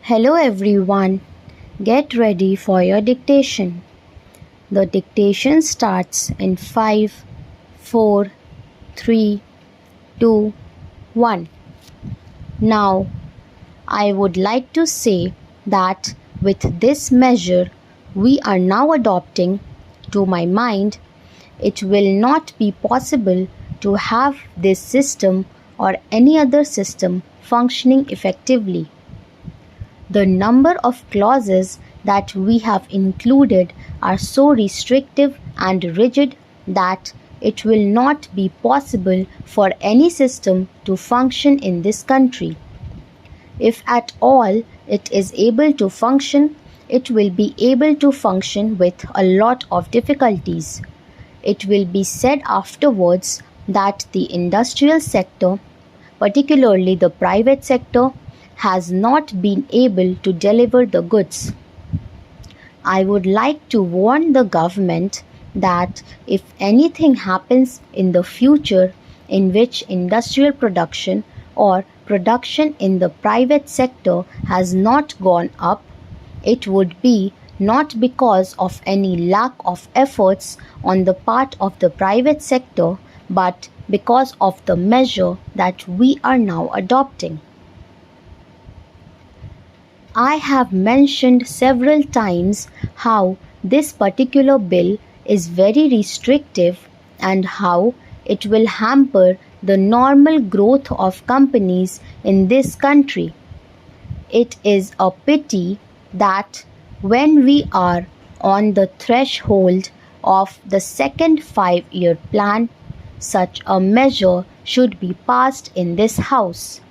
Hello everyone, get ready for your dictation. The dictation starts in 5, 4, 3, 2, 1. Now, I would like to say that with this measure we are now adopting, to my mind, it will not be possible to have this system or any other system functioning effectively. The number of clauses that we have included are so restrictive and rigid that it will not be possible for any system to function in this country. If at all it is able to function, it will be able to function with a lot of difficulties. It will be said afterwards that the industrial sector, particularly the private sector, has not been able to deliver the goods. I would like to warn the government that if anything happens in the future in which industrial production or production in the private sector has not gone up, it would be not because of any lack of efforts on the part of the private sector, but because of the measure that we are now adopting. I have mentioned several times how this particular bill is very restrictive and how it will hamper the normal growth of companies in this country. It is a pity that when we are on the threshold of the second 5-year plan, such a measure should be passed in this House.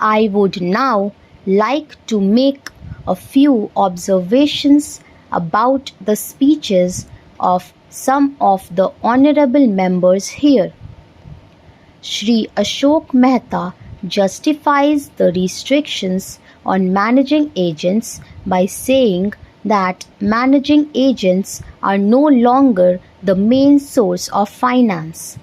I would now like to make a few observations about the speeches of some of the honorable members here. Shri Ashok Mehta justifies the restrictions on managing agents by saying that managing agents are no longer the main source of finance.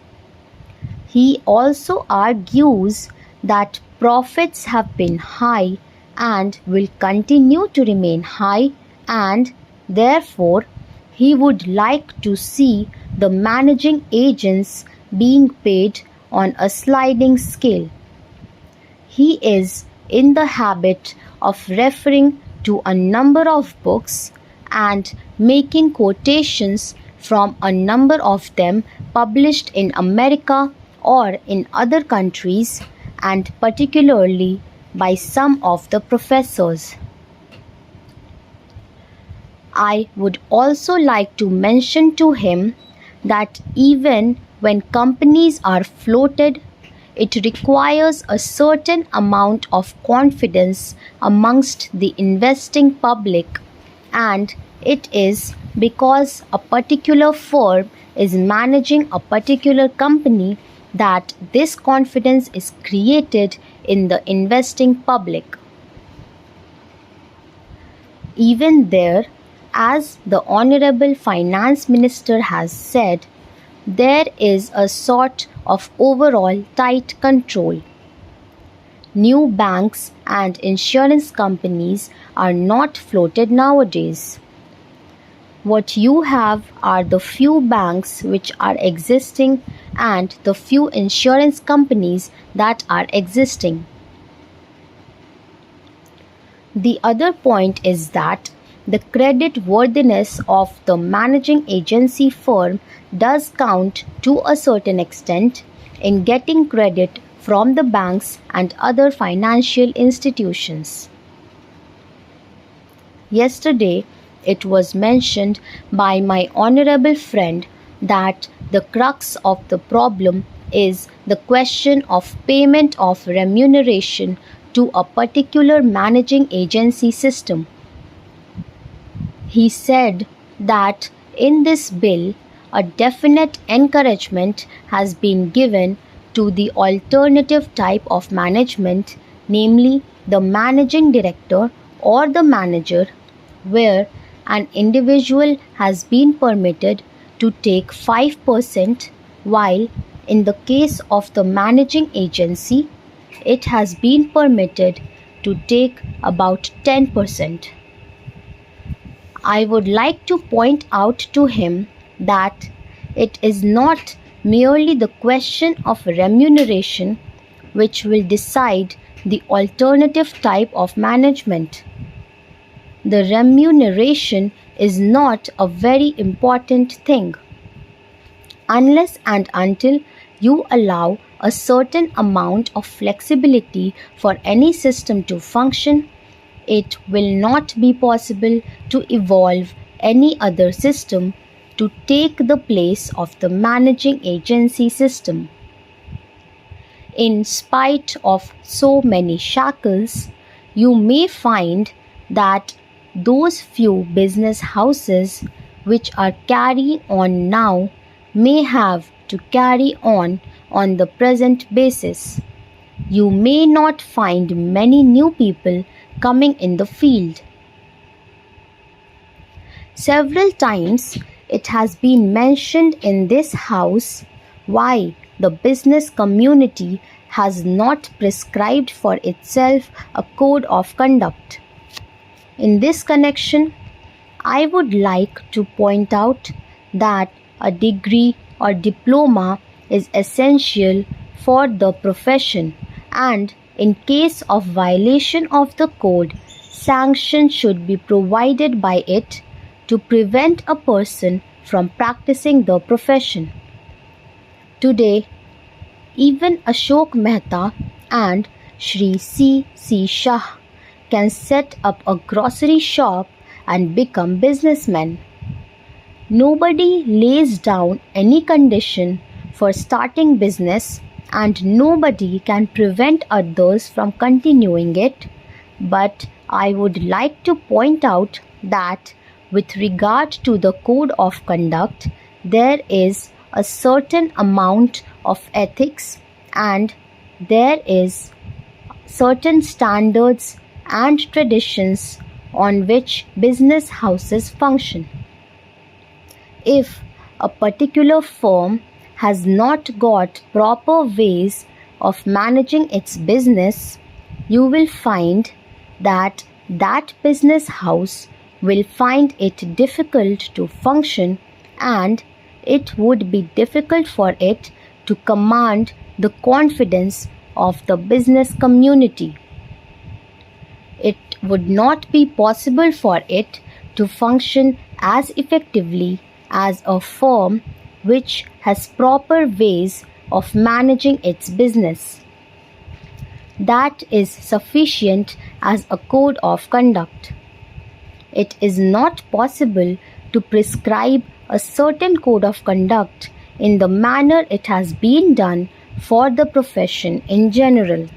He also argues that profits have been high and will continue to remain high, and therefore he would like to see the managing agents being paid on a sliding scale. He is in the habit of referring to a number of books and making quotations from a number of them published in America or in other countries, and particularly by some of the professors. I would also like to mention to him that even when companies are floated, it requires a certain amount of confidence amongst the investing public, and it is because a particular firm is managing a particular company that this confidence is created in the investing public. Even there, as the Honorable Finance Minister has said, there is a sort of overall tight control. New banks and insurance companies are not floated nowadays. What you have are the few banks which are existing and the few insurance companies that are existing. The other point is that the credit worthiness of the managing agency firm does count to a certain extent in getting credit from the banks and other financial institutions. Yesterday, it was mentioned by my honorable friend that the crux of the problem is the question of payment of remuneration to a particular managing agency system. He said that in this bill, a definite encouragement has been given to the alternative type of management, namely the managing director or the manager, where an individual has been permitted to take 5%, while in the case of the managing agency, it has been permitted to take about 10%. I would like to point out to him that it is not merely the question of remuneration which will decide the alternative type of management. The remuneration is not a very important thing. Unless and until you allow a certain amount of flexibility for any system to function, it will not be possible to evolve any other system to take the place of the managing agency system. In spite of so many shackles, you may find that those few business houses which are carrying on now may have to carry on the present basis. You may not find many new people coming in the field. Several times it has been mentioned in this house why the business community has not prescribed for itself a code of conduct. In this connection, I would like to point out that a degree or diploma is essential for the profession, and in case of violation of the code, sanction should be provided by it to prevent a person from practicing the profession. Today, even Ashok Mehta and Shri C. Shah can set up a grocery shop and become businessmen. Nobody lays down any condition for starting business, and nobody can prevent others from continuing it. But I would like to point out that with regard to the code of conduct, there is a certain amount of ethics and there is certain standards and traditions on which business houses function. If a particular firm has not got proper ways of managing its business, you will find that that business house will find it difficult to function, and it would be difficult for it to command the confidence of the business community. It would not be possible for it to function as effectively as a firm which has proper ways of managing its business. That is sufficient as a code of conduct. It is not possible to prescribe a certain code of conduct in the manner it has been done for the profession in general.